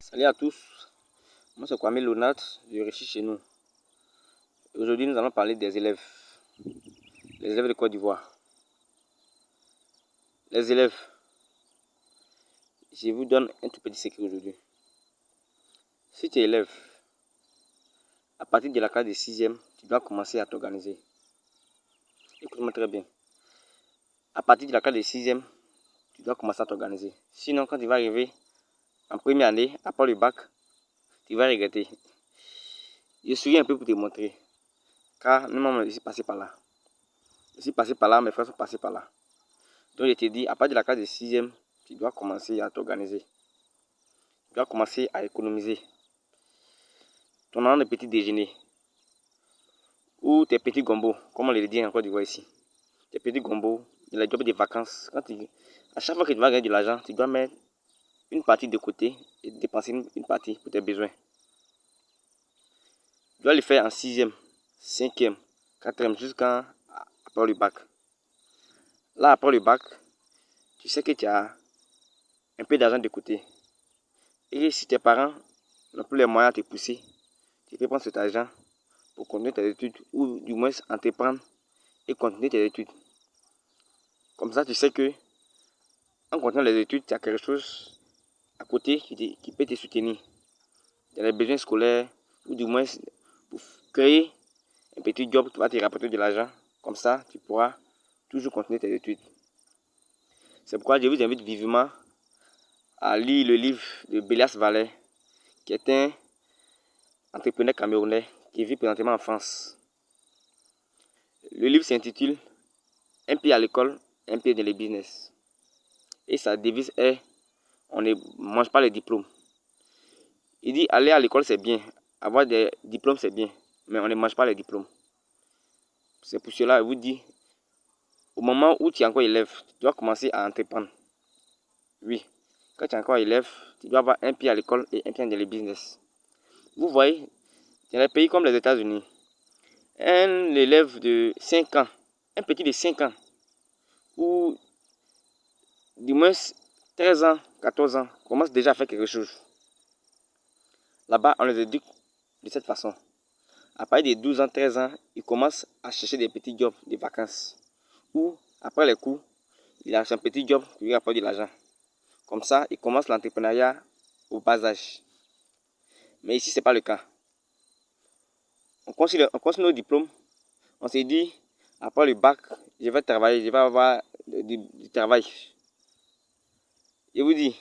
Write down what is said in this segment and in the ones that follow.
Salut à tous, moi c'est Kwame Lonat, je réussis chez nous. Aujourd'hui nous allons parler des élèves, les élèves de Côte d'Ivoire. Les élèves, je vous donne un tout petit secret aujourd'hui. Si tu es élève, à partir de la classe de 6e, tu dois commencer à t'organiser. Écoute-moi très bien. À partir de la classe de 6e, tu dois commencer à t'organiser. Sinon, quand tu vas arriver en première année, après le bac, tu vas regretter. Je suis un peu pour te montrer, car moi-même je suis passé par là. Je suis passé par là, mes frères sont passés par là. Donc je te dis, à partir de la classe de 6e, tu dois commencer à t'organiser. Tu dois commencer à économiser. Ton argent de petit déjeuner ou tes petits gombos, comme on les dit en Côte d'Ivoire ici. Tes petits gombos, les jobs de vacances. À chaque fois que tu vas gagner de l'argent, tu dois mettre une partie de côté et dépenser une partie pour tes besoins. Tu dois le faire en 6e, 5e, 4e, jusqu'à après le bac. Là, après le bac, tu sais que tu as un peu d'argent de côté. Et si tes parents n'ont plus les moyens de te pousser, tu peux prendre cet argent pour continuer tes études ou du moins entreprendre et continuer tes études. Comme ça, tu sais que en continuant les études, tu as quelque chose à côté qui peut te soutenir dans les besoins scolaires ou du moins pour créer un petit job qui va te rapporter de l'argent. Comme ça, tu pourras toujours continuer tes études. C'est pourquoi je vous invite vivement à lire le livre de Bélias Vallet, qui est un entrepreneur camerounais qui vit présentement en France. Le livre s'intitule Un pied à l'école, un pied dans le business. Et sa devise est on ne mange pas les diplômes. Il dit aller à l'école c'est bien, avoir des diplômes c'est bien, mais on ne mange pas les diplômes. C'est pour cela que je vous dis, au moment où tu es encore élève, tu dois commencer à entreprendre. Oui, quand tu es encore élève, tu dois avoir un pied à l'école et un pied dans le business. Vous voyez, dans les pays comme les États-Unis, un élève de 5 ans, un petit de 5 ans, ou du moins 13 ans, 14 ans, commence déjà à faire quelque chose. Là-bas, on les éduque de cette façon. À partir de 12 ans, 13 ans, ils commencent à chercher des petits jobs de vacances. Ou, après les cours, il a son petit job qui lui apporte de l'argent. Comme ça, il commence l'entrepreneuriat au bas âge. Mais ici, ce n'est pas le cas. On continue nos diplômes. On s'est dit, après le bac, je vais travailler, je vais avoir du travail. Je vous dis,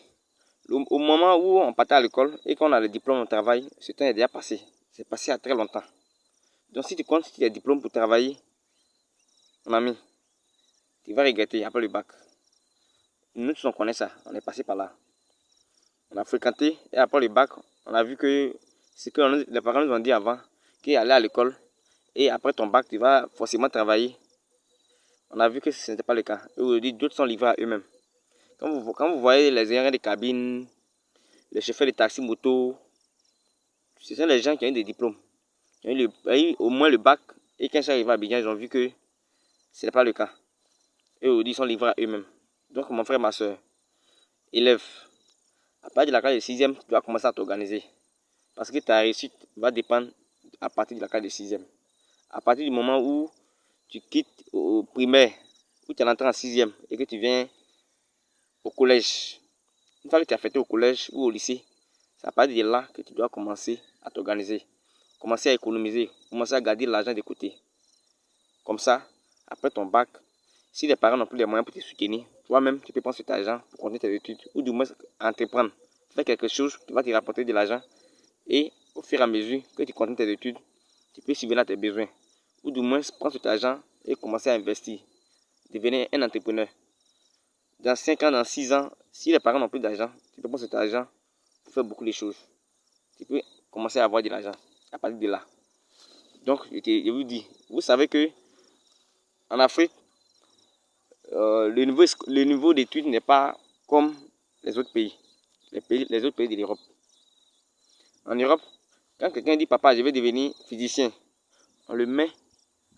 au moment où on partait à l'école et qu'on a le diplôme au travail, ce temps est déjà passé. C'est passé à très longtemps. Donc si tu comptes sur tes diplômes pour travailler, mon ami, tu vas regretter après le bac. Nous tous on connaît ça, on est passé par là. On a fréquenté et après le bac, on a vu que ce que les parents nous ont dit avant, qu'aller à l'école et après ton bac, tu vas forcément travailler. On a vu que ce n'était pas le cas. Et aujourd'hui, d'autres sont livrés à eux-mêmes. Quand vous voyez les ingénieurs de cabine, les chauffeurs de taxi moto, ce sont les gens qui ont eu des diplômes. Qui ont eu au moins le bac. Et quand ils sont arrivés à Abidjan, ils ont vu que ce n'est pas le cas. Et aujourd'hui, ils sont livrés à eux-mêmes. Donc, mon frère, ma soeur, élève, à partir de la classe de 6e, tu dois commencer à t'organiser. Parce que ta réussite va dépendre à partir de la classe de 6e. À partir du moment où tu quittes au primaire, où tu es entré en 6e et que tu viens au collège, une fois que tu as fêté au collège ou au lycée, c'est à partir de là que tu dois commencer à t'organiser, commencer à économiser, commencer à garder l'argent de côté. Comme ça, après ton bac, si les parents n'ont plus les moyens pour te soutenir, toi-même, tu peux prendre cet argent pour continuer tes études ou du moins entreprendre, faire quelque chose qui va te rapporter de l'argent et au fur et à mesure que tu continues tes études, tu peux subvenir à tes besoins ou du moins prendre cet argent et commencer à investir, devenir un entrepreneur. Dans 5 ans, dans 6 ans, si les parents n'ont plus d'argent, tu peux prendre cet argent pour faire beaucoup de choses. Tu peux commencer à avoir de l'argent à partir de là. Donc, je vous dis, vous savez que en Afrique, le niveau d'études n'est pas comme les autres pays, les autres pays de l'Europe. En Europe, quand quelqu'un dit papa, je vais devenir physicien, on le met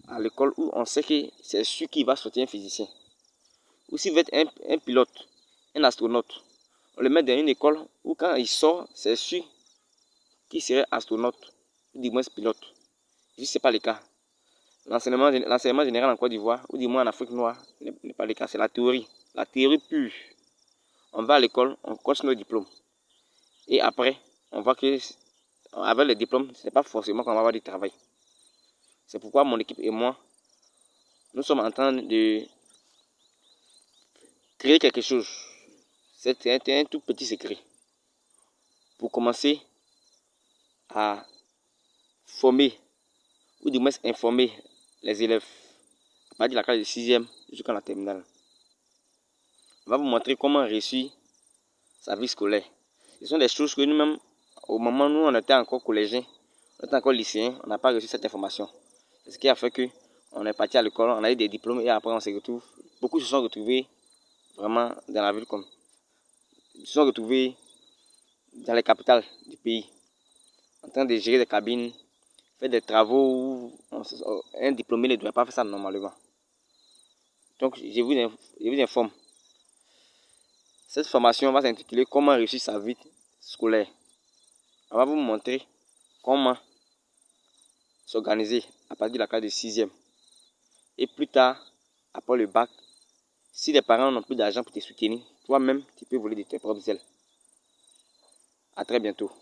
à l'école où on sait que c'est sûr qu'il va sortir un physicien. Ou s'il veut être un pilote, un astronaute, on le met dans une école où quand il sort, c'est sûr qu'il serait astronaute, ou du moins pilote. Si ce n'est pas le cas. L'enseignement général en Côte d'Ivoire, ou du moins en Afrique noire, n'est pas le cas. C'est la théorie pure. On va à l'école, on coche nos diplômes. Et après, on voit que avec les diplômes, ce n'est pas forcément qu'on va avoir du travail. C'est pourquoi mon équipe et moi, nous sommes en train de créer quelque chose. C'est un tout petit secret. Pour commencer à former, ou du moins informer les élèves, à partir de la classe de 6e jusqu'à la terminale. On va vous montrer comment réussir sa vie scolaire. Ce sont des choses que nous-mêmes, au moment où nous on était encore collégiens, on était encore lycéens, on n'a pas reçu cette information. C'est ce qui a fait que on est parti à l'école, on a eu des diplômes et après on se retrouve. Beaucoup se sont retrouvés vraiment dans la ville comme. Ils se sont retrouvés dans les capitales du pays, en train de gérer des cabines, faire des travaux où un diplômé ne devrait pas faire ça normalement. Donc je vous informe. Cette formation va s'intituler Comment réussir sa vie scolaire. On va vous montrer comment s'organiser à partir de la classe de 6e. Et plus tard, après le bac, si les parents n'ont plus d'argent pour te soutenir, toi-même, tu peux voler de tes propres ailes. À très bientôt.